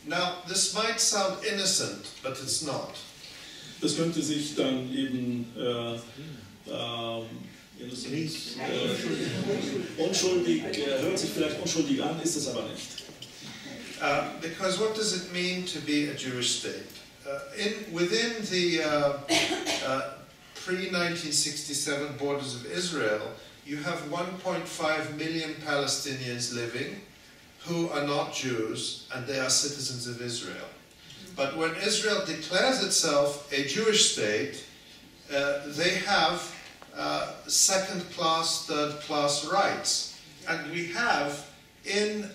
Now, this might sound innocent, but it's not. Das könnte sich dann eben unschuldig, hört sich vielleicht unschuldig an, ist es aber nicht. Because what does it mean to be a Jewish state? Within the pre-1967 borders of Israel, you have 1.5 million Palestinians living who are not Jews, and they are citizens of Israel. But when Israel declares itself a Jewish state, they have second-class, third-class rights. And we have in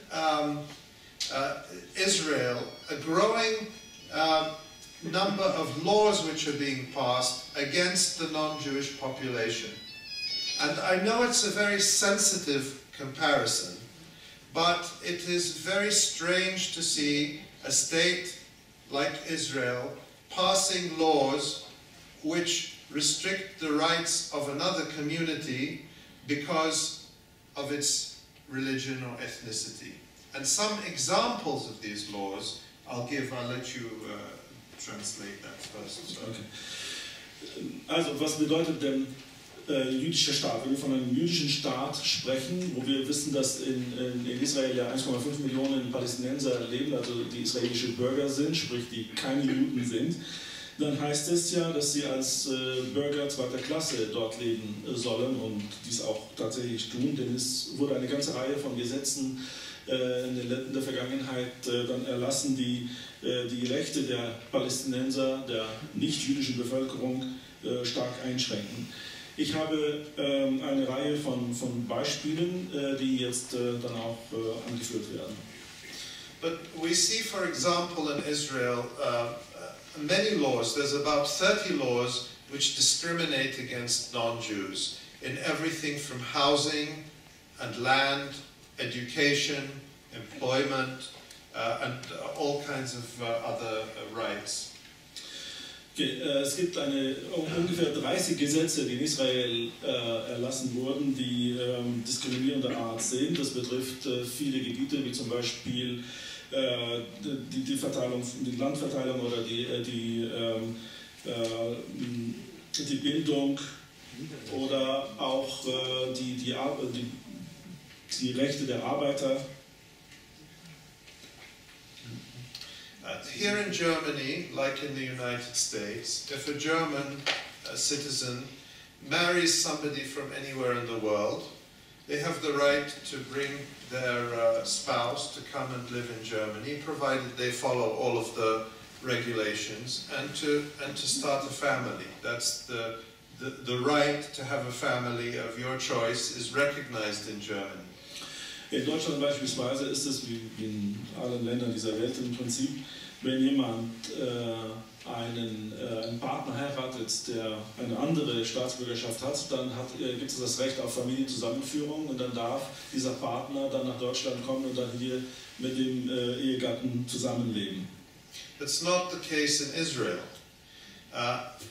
Israel a growing number of laws which are being passed against the non-Jewish population. And I know it's a very sensitive comparison, but it is very strange to see a state like Israel passing laws which restrict the rights of another community because of its religion or ethnicity. And some examples of these laws I'll let you translate that first. Okay. Also, was bedeutet denn jüdischer Staat? Wenn wir von einem jüdischen Staat sprechen, wo wir wissen, dass in Israel ja 1,5 Millionen Palästinenser leben, also die israelische Bürger sind, sprich die keine Juden sind, dann heißt es ja, dass sie als Bürger zweiter Klasse dort leben sollen und dies auch tatsächlich tun, denn es wurde eine ganze Reihe von Gesetzen in der Vergangenheit dann erlassen, die die Rechte der Palästinenser, der nicht-jüdischen Bevölkerung stark einschränken. Ich habe eine Reihe von Beispielen, die jetzt dann auch angeführt werden. But we see, for example, in Israel, many laws. There's about 30 laws which discriminate against non-Jews in everything from housing and land, education, employment, and all kinds of other rights. Okay, es gibt ungefähr 30 Gesetze, die in Israel erlassen wurden, die diskriminierender Art sind. Das betrifft viele Gebiete, wie zum Beispiel die Landverteilung oder die Bildung oder auch die Rechte der Arbeiter. Here in Germany, like in the United States, if a German citizen marries somebody from anywhere in the world, they have the right to bring their spouse to come and live in Germany, provided they follow all of the regulations, and to start a family. That's the right to have a family of your choice is recognized in Germany. In Deutschland beispielsweise ist es, wie in allen Ländern dieser Welt im Prinzip, wenn jemand einen Partner heiratet, der eine andere Staatsbürgerschaft hat, dann gibt es das Recht auf Familienzusammenführung und dann darf dieser Partner dann nach Deutschland kommen und dann hier mit dem Ehegatten zusammenleben. That's not the case in Israel.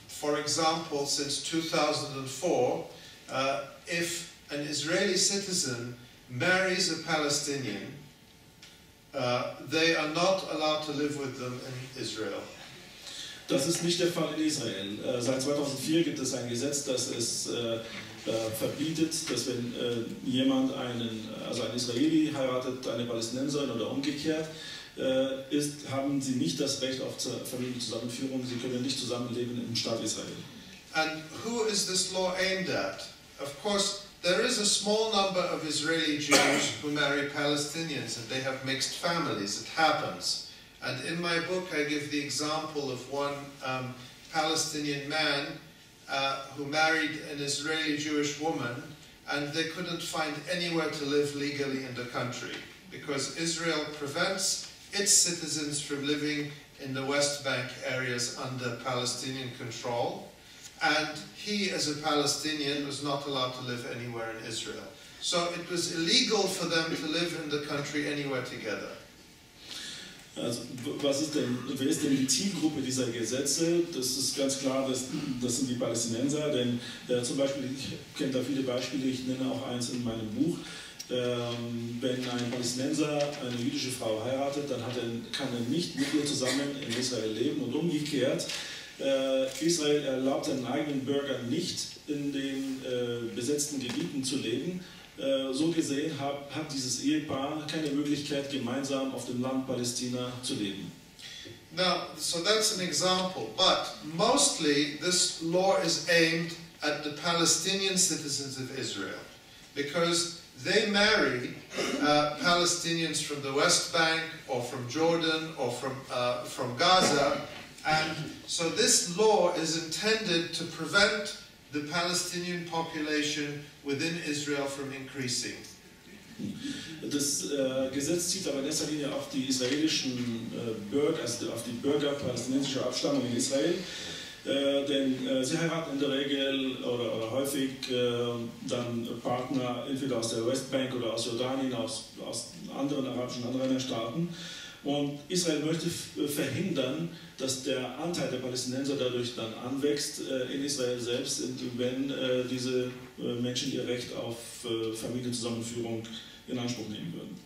For example, since 2004, if an Israeli citizen marries a Palestinian, they are not allowed to live with them in Israel. Das ist nicht der Fall in Israel. Seit 2004 gibt es ein Gesetz, das es verbietet, dass wenn jemand ein Israeli heiratet, eine Palästinenserin oder umgekehrt, haben sie nicht das Recht auf Familienzusammenführung, sie können nicht zusammenleben im Staat Israel. And who is this law aimed at? Of course, there is a small number of Israeli Jews who marry Palestinians and they have mixed families. It happens. And in my book I give the example of one Palestinian man who married an Israeli Jewish woman, and they couldn't find anywhere to live legally in the country because Israel prevents its citizens from living in the West Bank areas under Palestinian control, and he as a Palestinian was not allowed to live anywhere in Israel. So it was illegal for them to live in the country anywhere together. Also, wer ist denn die Zielgruppe dieser Gesetze? Das ist ganz klar, das sind die Palästinenser, denn zum Beispiel, ich kenne da viele Beispiele, ich nenne auch eins in meinem Buch, wenn ein Palästinenser eine jüdische Frau heiratet, dann kann er nicht mit ihr zusammen in Israel leben und umgekehrt. Israel erlaubt seinen eigenen Bürgern nicht, in den besetzten Gebieten zu leben. So gesehen hat dieses Ehepaar keine Möglichkeit, gemeinsam auf dem Land Palästina zu leben. Now, so that's an example, but mostly this law is aimed at the Palestinian citizens of Israel, because they marry Palestinians from the West Bank or from Jordan or from Gaza, and so this law is intended to prevent the Palestinian population within Israel from increasing. Das Gesetz zieht aber in erster Linie auf die israelischen Bürger, also auf die Bürger palästinensischer Abstammung in Israel, denn sie heiraten in der Regel oder häufig dann Partner entweder aus der Westbank oder aus Jordanien, aus anderen arabischen Anrainerstaaten. Und Israel möchte verhindern, dass der Anteil der Palästinenser dadurch dann anwächst in Israel selbst, wenn diese Menschen ihr Recht auf Familienzusammenführung in Anspruch nehmen würden.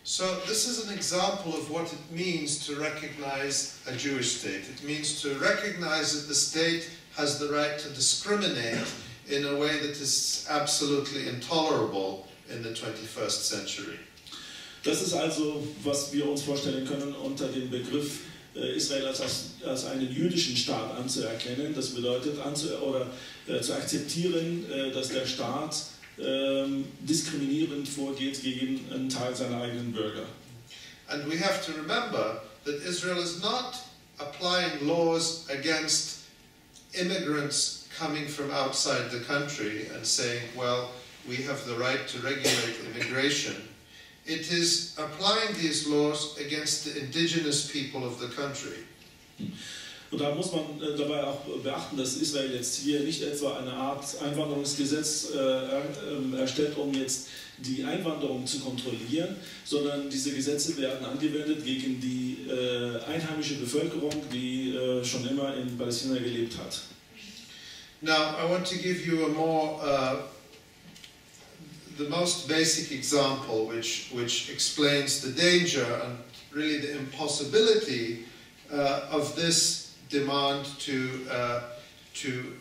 So this is an example of what it means to recognize a Jewish state. It means to recognize that the state has the right to discriminate in a way that is absolutely intolerable in the 21st century. Das ist also, was wir uns vorstellen können, unter dem Begriff Israel als einen jüdischen Staat anzuerkennen. Das bedeutet zu akzeptieren, dass der Staat diskriminierend vorgeht gegen einen Teil seiner eigenen Bürger. And we have to remember that Israel is not applying laws against immigrants coming from outside the country and saying, well, we have the right to regulate immigration. It is applying these laws against the indigenous people of the country. Und da muss man dabei auch beachten, dass Israel jetzt hier nicht etwa eine Art Einwanderungsgesetz erstellt, um jetzt die Einwanderung zu kontrollieren, sondern diese Gesetze werden angewendet gegen die einheimische Bevölkerung, die schon immer in Palästina gelebt hat. Now, I want to give you a more the most basic example which explains the danger and really the impossibility of this demand to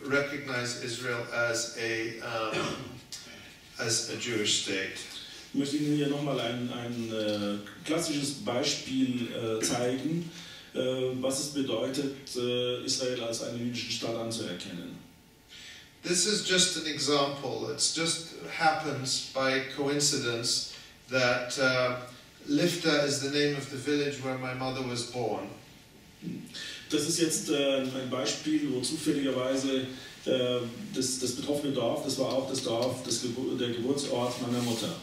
recognize Israel as a Jewish state. Ich möchte Ihnen hier nochmal ein klassisches Beispiel zeigen, was es bedeutet, Israel als einen jüdischen Staat anzuerkennen. This is just an example. It just happens by coincidence that Lifta is the name of the village where my mother was born. Das ist jetzt ein Beispiel, wo zufälligerweise das betroffene Dorf, das war auch das Dorf, der Geburtsort meiner Mutter.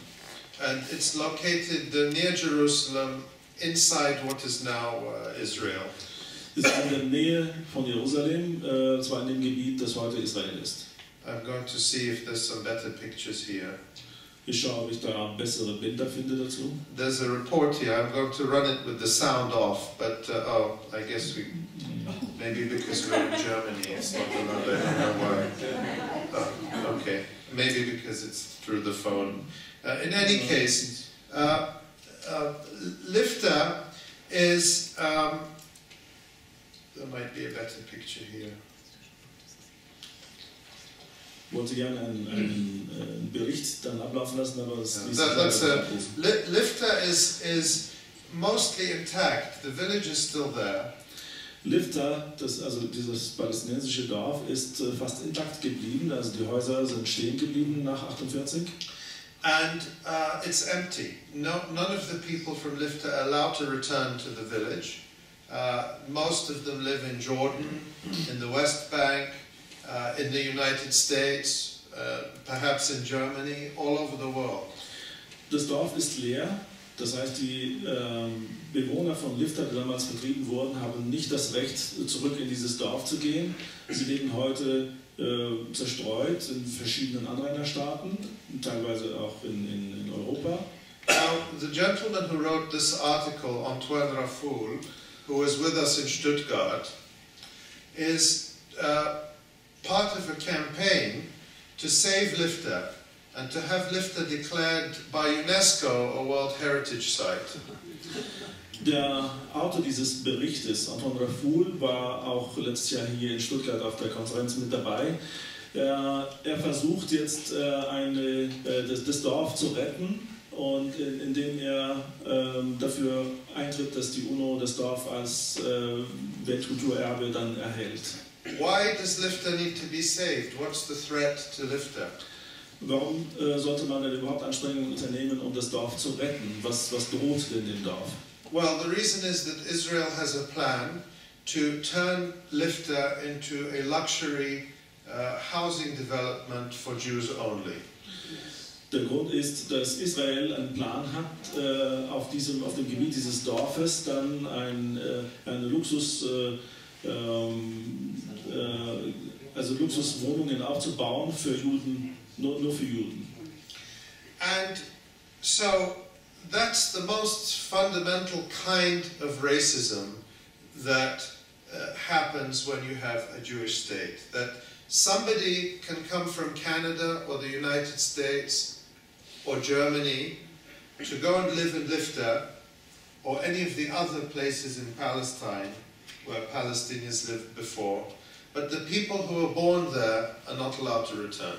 And it's located near Jerusalem, inside what is now Israel. Es ist in der Nähe von Jerusalem, zwar in dem Gebiet, das heute Israel ist. I'm going to see if there's some better pictures here. Ich schaue, ob ich da bessere Bilder finde dazu. There's a report here. I'm going to run it with the sound off, but oh, I guess maybe because we're in Germany, it's not allowed. I don't know why. Okay, maybe because it's through the phone. In any case, Lifta is. There might be a better picture here. Ich wollte gerne einen Bericht dann ablaufen lassen, aber das ist Lifta is mostly intact. The village is still there. Lifta, also dieses palästinensische Dorf, ist fast intakt geblieben. Also die Häuser sind stehen geblieben nach 1948. And it's empty. None of the people from Lifta are allowed to return to the village. Most of them live in Jordan, in the West Bank, in the United States, perhaps in Germany, all over the world. Das Dorf ist leer, das heißt, die Bewohner von Lifta, die damals vertrieben wurden, haben nicht das Recht, zurück in dieses Dorf zu gehen. Sie leben heute zerstreut in verschiedenen Anrainerstaaten, teilweise auch in Europa. Now, the gentleman who wrote this article, Antoine Raffoul, who was with us in Stuttgart, is part of a campaign to save Lifta. and to have Lifter declared by UNESCO a World Heritage Site. Der Autor dieses Berichtes, Anton Raful, war auch letztes Jahr hier in Stuttgart auf der Konferenz mit dabei. Er versucht jetzt das Dorf zu retten, und indem er dafür eintritt, dass die UNO das Dorf als Weltkulturerbe dann erhält. Why does Lifter need to be saved? What's the threat to Lifter? Warum sollte man denn überhaupt Anstrengungen unternehmen, um das Dorf zu retten? Was droht denn dem Dorf? Well, the reason is that Israel has a plan to turn Lifter into a luxury housing development for Jews only. Der Grund ist, dass Israel einen Plan hat, auf dem Gebiet dieses Dorfes dann eine Luxuswohnungen aufzubauen für Juden, nur für Juden. And so that's the most fundamental kind of racism that happens when you have a Jewish state. That somebody can come from Canada or the United States or Germany to go and live in Lifter or any of the other places in Palestine where Palestinians lived before, but the people who are born there are not allowed to return.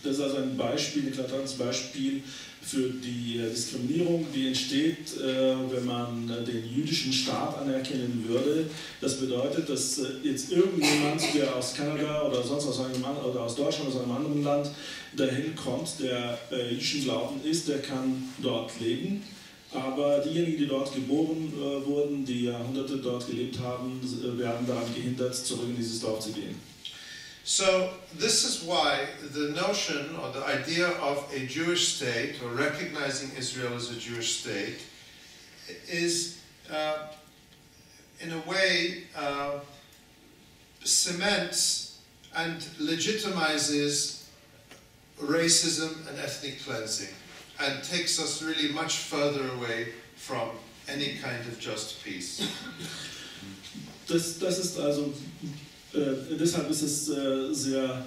Das ist also ein eklatantes Beispiel für die Diskriminierung, die entsteht, wenn man den jüdischen Staat anerkennen würde. Das bedeutet, dass jetzt irgendjemand, der aus Kanada oder sonst oder aus Deutschland oder aus einem anderen Land dahin kommt, der jüdischen Glauben ist, der kann dort leben. Aber diejenigen, die dort geboren wurden, die Jahrhunderte dort gelebt haben, werden daran gehindert, zurück in dieses Dorf zu gehen. So this is why the notion or the idea of a Jewish state or recognizing Israel as a Jewish state is in a way cements and legitimizes racism and ethnic cleansing and takes us really much further away from any kind of just peace. Das ist also deshalb ist es sehr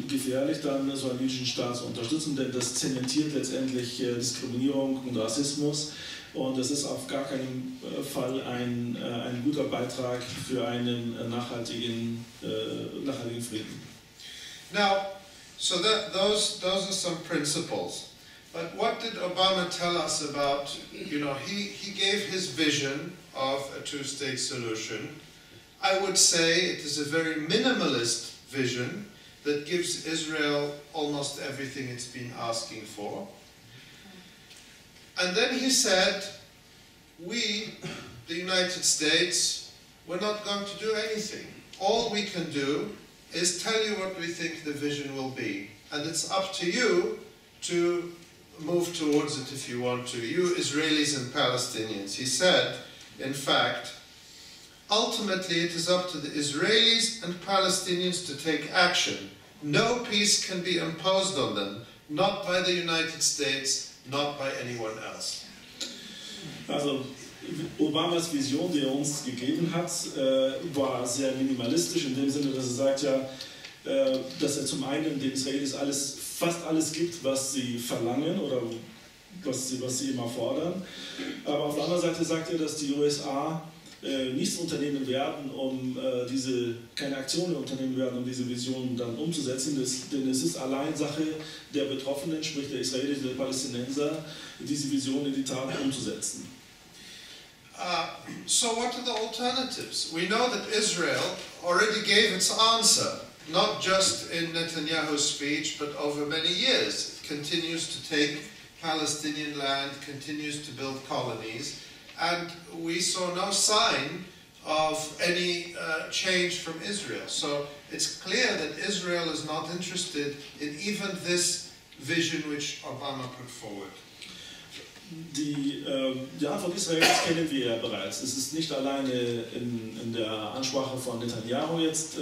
gefährlich, dann so einen jüdischen Staat zu unterstützen, denn das zementiert letztendlich Diskriminierung und Rassismus, und das ist auf gar keinen Fall ein guter Beitrag für einen nachhaltigen Frieden. Now, so those are some principles. But what did Obama tell us about, he gave his vision of a two-state solution. I would say it is a very minimalist vision that gives Israel almost everything it's been asking for. And then he said, we, the United States, we're not going to do anything. All we can do is tell you what we think the vision will be. And it's up to you to move towards it if you want to. You Israelis and Palestinians. He said, in fact, ultimately, it is up to the Israelis and Palestinians to take action. No peace can be imposed on them, not by the United States, not by anyone else. Also, Obamas Vision, die er uns gegeben hat, war sehr minimalistisch in dem Sinne, dass er sagt ja, dass er zum einen den Israelis fast alles gibt, was sie verlangen oder was sie immer fordern. Aber auf der anderen Seite sagt er, dass die USA nichts unternehmen werden, keine Aktionen unternehmen werden, um diese Vision dann umzusetzen, denn es ist allein Sache der Betroffenen, sprich der Israelis, der Palästinenser, diese Vision in die Tat umzusetzen. So what are the alternatives? We know that Israel already gave its answer, not just in Netanyahu's speech, but over many years. It continues to take Palestinian land, continues to build colonies. And we saw no sign of any change from Israel. So it's clear that Israel is not interested in even this vision which Obama put forward. Die Antwort Israels kennen wir ja bereits. Es ist nicht alleine in der Ansprache von Netanyahu jetzt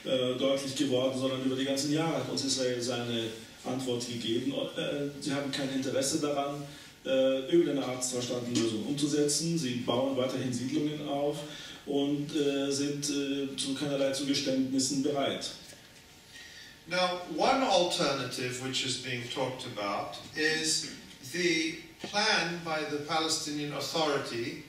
deutlich geworden, sondern über die ganzen Jahre hat uns Israel seine Antwort gegeben. Sie haben kein Interesse daran, irgendeine Art Zwei-Staaten-Lösung umzusetzen. Sie bauen weiterhin Siedlungen auf und sind zu keinerlei Zugeständnissen bereit. Now, one alternative which is being talked about is the plan by the Palestinian Authority